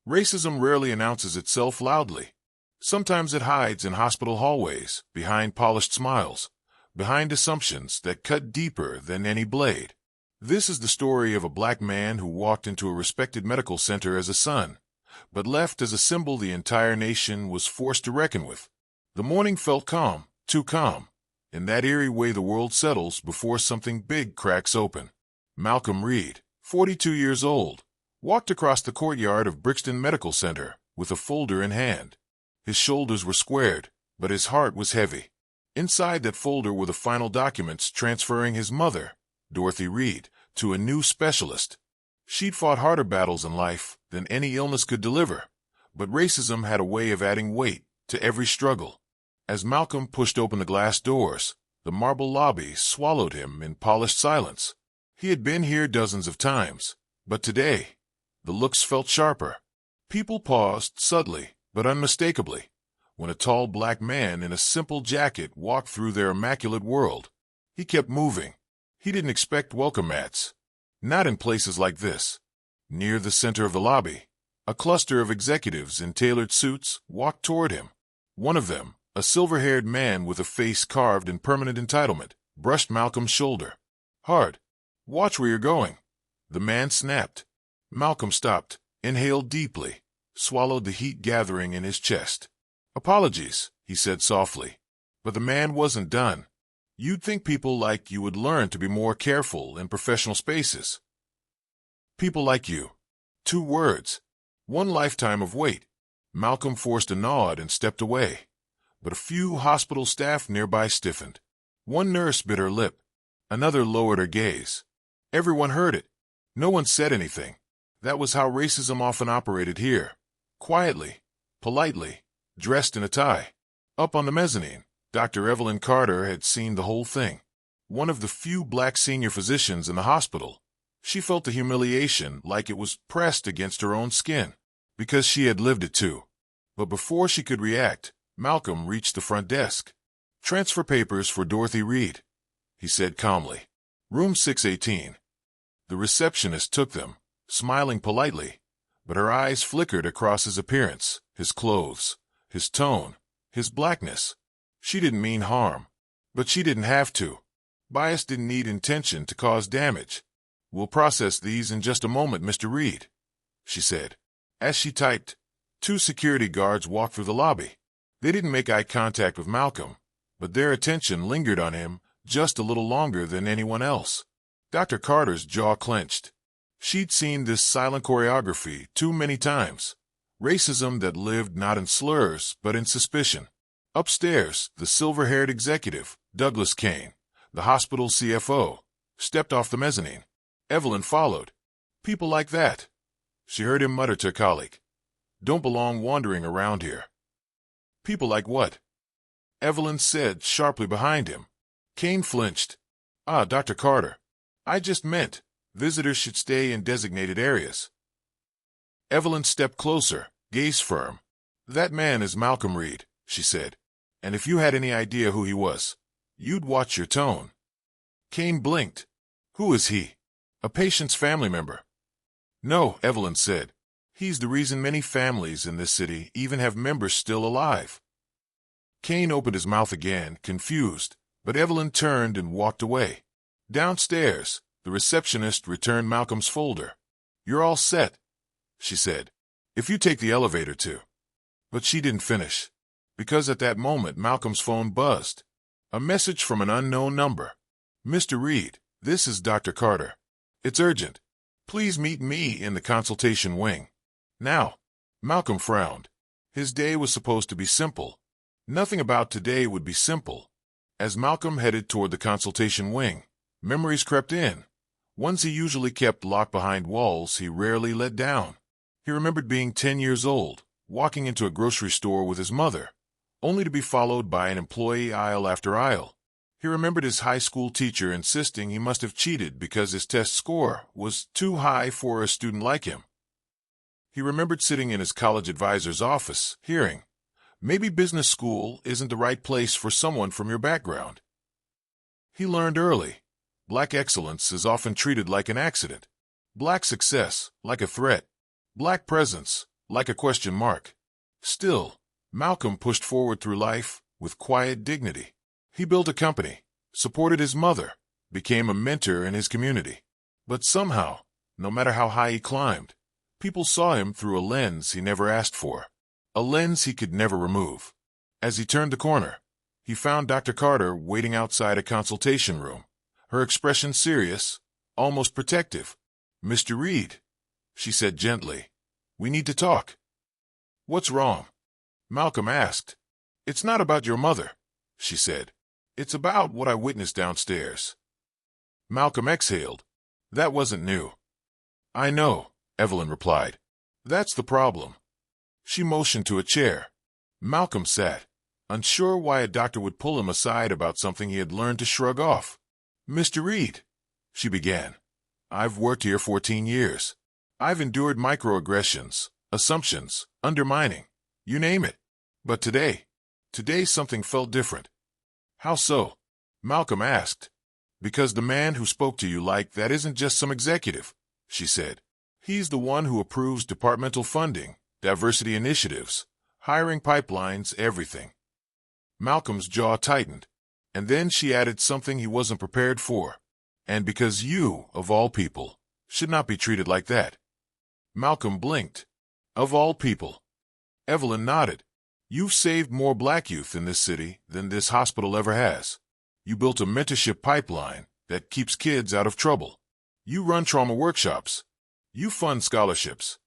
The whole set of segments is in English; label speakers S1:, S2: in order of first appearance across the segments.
S1: Racism rarely announces itself loudly. Sometimes it hides in hospital hallways, behind polished smiles, behind assumptions that cut deeper than any blade. This is the story of a black man who walked into a respected medical center as a son, but left as a symbol the entire nation was forced to reckon with. The morning felt calm, too calm, in that eerie way the world settles before something big cracks open. Malcolm Reed, 42 years old, walked across the courtyard of Brixton Medical Center with a folder in hand. His shoulders were squared, but his heart was heavy. Inside that folder were the final documents transferring his mother, Dorothy Reed, to a new specialist. She'd fought harder battles in life than any illness could deliver, but racism had a way of adding weight to every struggle. As Malcolm pushed open the glass doors, the marble lobby swallowed him in polished silence. He had been here dozens of times, but today, the looks felt sharper. People paused subtly, but unmistakably, when a tall black man in a simple jacket walked through their immaculate world. He kept moving. He didn't expect welcome mats. Not in places like this. Near the center of the lobby, a cluster of executives in tailored suits walked toward him. One of them, a silver-haired man with a face carved in permanent entitlement, brushed Malcolm's shoulder. "Hard. Watch where you're going," the man snapped. Malcolm stopped, inhaled deeply, swallowed the heat gathering in his chest. "Apologies," he said softly. But the man wasn't done. "You'd think people like you would learn to be more careful in professional spaces." People like you. 2 words. 1 lifetime of wait. Malcolm forced a nod and stepped away. But a few hospital staff nearby stiffened. One nurse bit her lip. Another lowered her gaze. Everyone heard it. No one said anything. That was how racism often operated here. Quietly, politely, dressed in a tie. Up on the mezzanine, Dr. Evelyn Carter had seen the whole thing. One of the few black senior physicians in the hospital. She felt the humiliation like it was pressed against her own skin, because she had lived it too. But before she could react, Malcolm reached the front desk. "Transfer papers for Dorothy Reed," he said calmly. "Room 618. The receptionist took them, smiling politely, but her eyes flickered across his appearance, his clothes, his tone, his blackness. She didn't mean harm, but she didn't have to. Bias didn't need intention to cause damage. "We'll process these in just a moment, Mr. Reed," she said. As she typed, 2 security guards walked through the lobby. They didn't make eye contact with Malcolm, but their attention lingered on him just a little longer than anyone else. Dr. Carter's jaw clenched. She'd seen this silent choreography too many times. Racism that lived not in slurs, but in suspicion. Upstairs, the silver-haired executive, Douglas Kane, the hospital CFO, stepped off the mezzanine. Evelyn followed. "People like that," she heard him mutter to a colleague, "don't belong wandering around here." "People like what?" Evelyn said sharply behind him. Kane flinched. "Ah, Dr. Carter. I just meant visitors should stay in designated areas." Evelyn stepped closer, gaze firm. "That man is Malcolm Reed," she said. "And if you had any idea who he was, you'd watch your tone." Kane blinked. "Who is he?" "A patient's family member." "No," Evelyn said. "He's the reason many families in this city even have members still alive." Kane opened his mouth again, confused, but Evelyn turned and walked away. Downstairs, the receptionist returned Malcolm's folder. "You're all set," she said. "If you take the elevator to—" But she didn't finish, because at that moment Malcolm's phone buzzed. A message from an unknown number. "Mr. Reed, this is Dr. Carter. It's urgent. Please meet me in the consultation wing." Now, Malcolm frowned. His day was supposed to be simple. Nothing about today would be simple. As Malcolm headed toward the consultation wing, memories crept in. Ones he usually kept locked behind walls he rarely let down. He remembered being 10 years old, walking into a grocery store with his mother, only to be followed by an employee aisle after aisle. He remembered his high school teacher insisting he must have cheated because his test score was too high for a student like him. He remembered sitting in his college advisor's office, hearing, "Maybe business school isn't the right place for someone from your background." He learned early, black excellence is often treated like an accident, black success like a threat, black presence like a question mark. Still, Malcolm pushed forward through life with quiet dignity. He built a company, supported his mother, became a mentor in his community. But somehow, no matter how high he climbed, people saw him through a lens he never asked for, a lens he could never remove. As he turned the corner, he found Dr. Carter waiting outside a consultation room, her expression serious, almost protective. "Mr. Reed," she said gently, "we need to talk." "What's wrong?" Malcolm asked. "It's not about your mother," she said. "It's about what I witnessed downstairs." Malcolm exhaled. That wasn't new. "I know," Evelyn replied. "That's the problem." She motioned to a chair. Malcolm sat, unsure why a doctor would pull him aside about something he had learned to shrug off. "Mr. Reed," she began, "I've worked here 14 years. I've endured microaggressions, assumptions, undermining, you name it. But today something felt different." "How so?" Malcolm asked. "Because the man who spoke to you like that isn't just some executive," she said. "He's the one who approves departmental funding, diversity initiatives, hiring pipelines, everything." Malcolm's jaw tightened, and then she added something he wasn't prepared for. "And because you, of all people, should not be treated like that." Malcolm blinked. "Of all people?" Evelyn nodded. "You've saved more black youth in this city than this hospital ever has. You built a mentorship pipeline that keeps kids out of trouble. You run trauma workshops. You fund scholarships."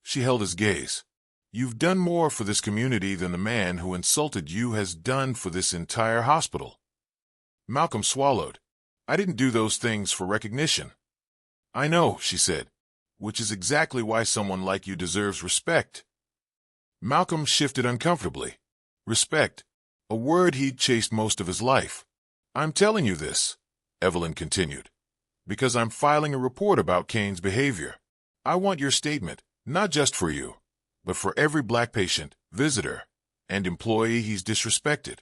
S1: She held his gaze. "You've done more for this community than the man who insulted you has done for this entire hospital." Malcolm swallowed. "I didn't do those things for recognition." "I know," she said, "which is exactly why someone like you deserves respect." Malcolm shifted uncomfortably. Respect, a word he'd chased most of his life. "I'm telling you this," Evelyn continued, "because I'm filing a report about Kane's behavior. I want your statement, not just for you, but for every black patient, visitor, and employee he's disrespected."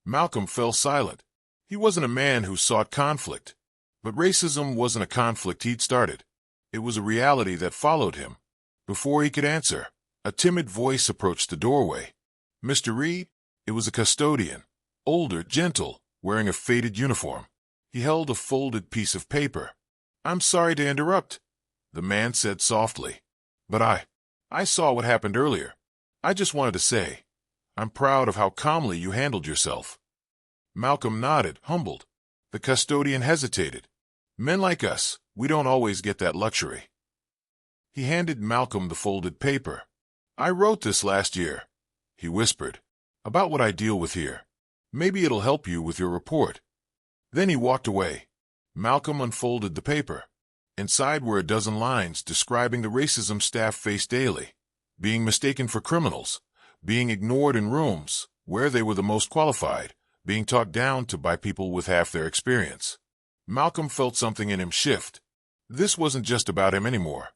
S1: Malcolm fell silent. He wasn't a man who sought conflict, but racism wasn't a conflict he'd started. It was a reality that followed him. Before he could answer, a timid voice approached the doorway. "Mr. Reed?" It was a custodian, older, gentle, wearing a faded uniform. He held a folded piece of paper. "I'm sorry to interrupt," the man said softly, "but I saw what happened earlier. I just wanted to say, I'm proud of how calmly you handled yourself." Malcolm nodded, humbled. The custodian hesitated. "Men like us, we don't always get that luxury." He handed Malcolm the folded paper. "I wrote this last year," he whispered, "about what I deal with here. Maybe it'll help you with your report." Then he walked away. Malcolm unfolded the paper. Inside were a dozen lines describing the racism staff face daily: being mistaken for criminals, being ignored in rooms where they were the most qualified, being talked down to by people with half their experience. Malcolm felt something in him shift. This wasn't just about him anymore.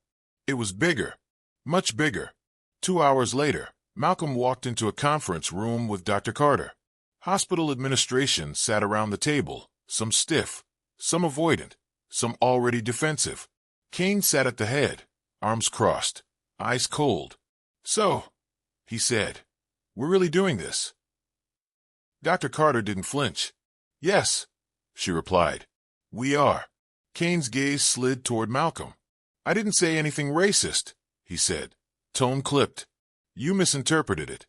S1: It was bigger, much bigger. 2 hours later, Malcolm walked into a conference room with Dr. Carter. Hospital administration sat around the table, some stiff, some avoidant, some already defensive. Kane sat at the head, arms crossed, eyes cold. "So," he said, "we're really doing this?" Dr. Carter didn't flinch. "Yes," she replied. "We are." Kane's gaze slid toward Malcolm. "I didn't say anything racist," he said, tone clipped. "You misinterpreted it."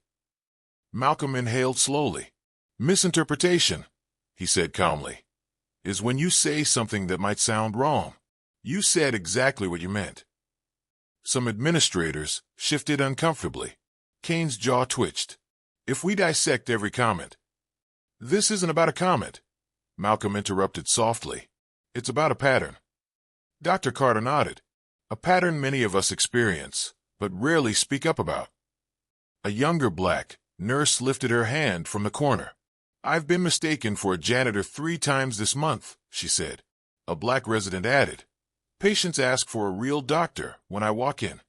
S1: Malcolm inhaled slowly. "Misinterpretation," he said calmly, "is when you say something that might sound wrong. You said exactly what you meant." Some administrators shifted uncomfortably. Kane's jaw twitched. "If we dissect every comment—" "This isn't about a comment," Malcolm interrupted softly. "It's about a pattern." Dr. Carter nodded. "A pattern many of us experience, but rarely speak up about." A younger black nurse lifted her hand from the corner. "I've been mistaken for a janitor 3 times this month," she said. A black resident added, "Patients ask for a real doctor when I walk in."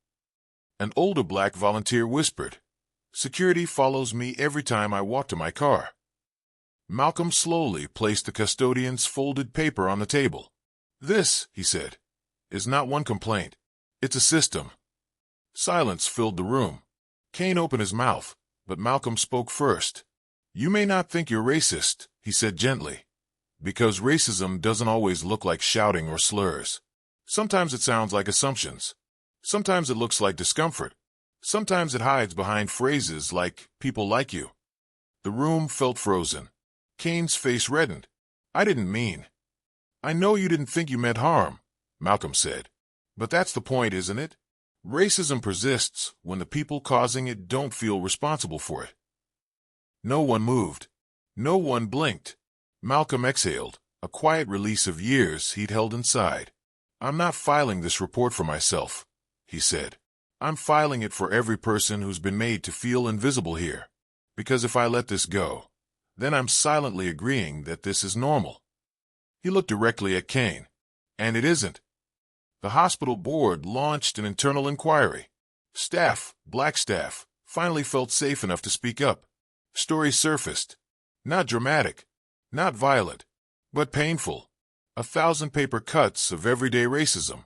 S1: An older black volunteer whispered, "Security follows me every time I walk to my car." Malcolm slowly placed the custodian's folded paper on the table. "This," he said, "is not one complaint. It's a system." Silence filled the room. Kane opened his mouth, but Malcolm spoke first. "You may not think you're racist," he said gently, "because racism doesn't always look like shouting or slurs. Sometimes it sounds like assumptions. Sometimes it looks like discomfort. Sometimes it hides behind phrases like, 'people like you.'" The room felt frozen. Kane's face reddened. "I didn't mean." "I know you didn't think you meant harm," Malcolm said. "But that's the point, isn't it? Racism persists when the people causing it don't feel responsible for it." No one moved. No one blinked. Malcolm exhaled, a quiet release of years he'd held inside. "I'm not filing this report for myself," he said. "I'm filing it for every person who's been made to feel invisible here. Because if I let this go, then I'm silently agreeing that this is normal." He looked directly at Kane. "And it isn't." The hospital board launched an internal inquiry. Staff, black staff, finally felt safe enough to speak up. Stories surfaced. Not dramatic, not violent, but painful. 1,000 paper cuts of everyday racism,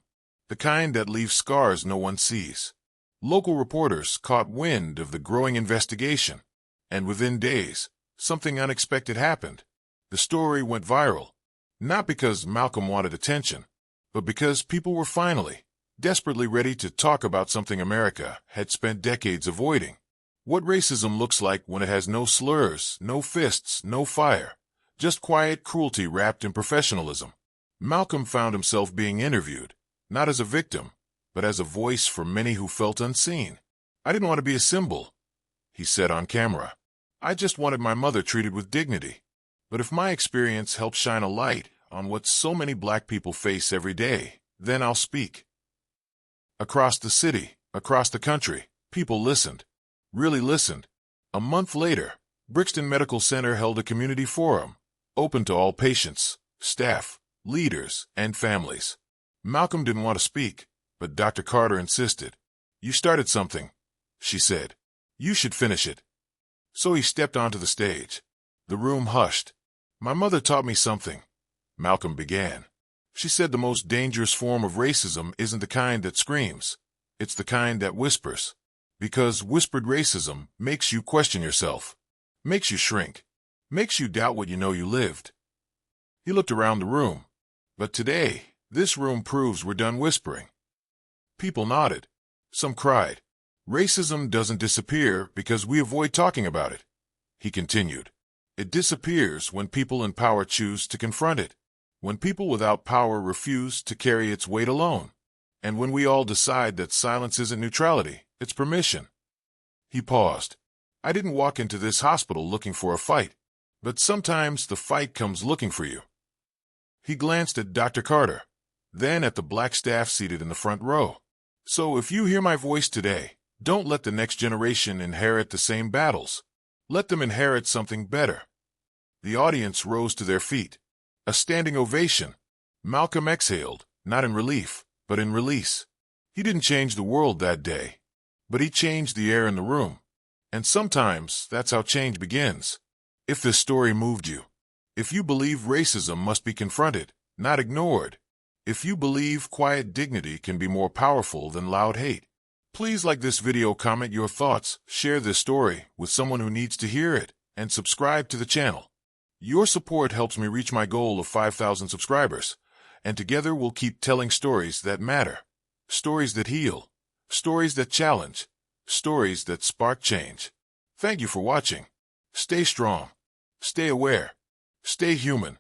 S1: the kind that leaves scars no one sees. Local reporters caught wind of the growing investigation, and within days, something unexpected happened. The story went viral, not because Malcolm wanted attention, but because people were finally, desperately ready to talk about something America had spent decades avoiding. What racism looks like when it has no slurs, no fists, no fire, just quiet cruelty wrapped in professionalism. Malcolm found himself being interviewed, not as a victim, but as a voice for many who felt unseen. "I didn't want to be a symbol," he said on camera. "I just wanted my mother treated with dignity. But if my experience helps shine a light on what so many black people face every day, then I'll speak." Across the city, across the country, people listened. Really listened. A month later, Brixton Medical Center held a community forum, open to all patients, staff, leaders, and families. Malcolm didn't want to speak, but Dr. Carter insisted. "You started something," she said. "You should finish it." So he stepped onto the stage. The room hushed. "My mother taught me something," Malcolm began. "She said the most dangerous form of racism isn't the kind that screams. It's the kind that whispers. Because whispered racism makes you question yourself, makes you shrink, makes you doubt what you know you lived." He looked around the room. "But today, this room proves we're done whispering." People nodded. Some cried. "Racism doesn't disappear because we avoid talking about it," he continued. "It disappears when people in power choose to confront it, when people without power refuse to carry its weight alone, and when we all decide that silence isn't neutrality, it's permission." He paused. "I didn't walk into this hospital looking for a fight, but sometimes the fight comes looking for you." He glanced at Dr. Carter, then at the black staff seated in the front row. "So if you hear my voice today, don't let the next generation inherit the same battles. Let them inherit something better." The audience rose to their feet. A standing ovation. Malcolm exhaled, not in relief, but in release. He didn't change the world that day, but he changed the air in the room. And sometimes that's how change begins. If this story moved you, if you believe racism must be confronted, not ignored, if you believe quiet dignity can be more powerful than loud hate, please like this video, comment your thoughts, share this story with someone who needs to hear it, and subscribe to the channel. Your support helps me reach my goal of 5,000 subscribers, and together we'll keep telling stories that matter, stories that heal, stories that challenge, stories that spark change. Thank you for watching. Stay strong, stay aware, stay human.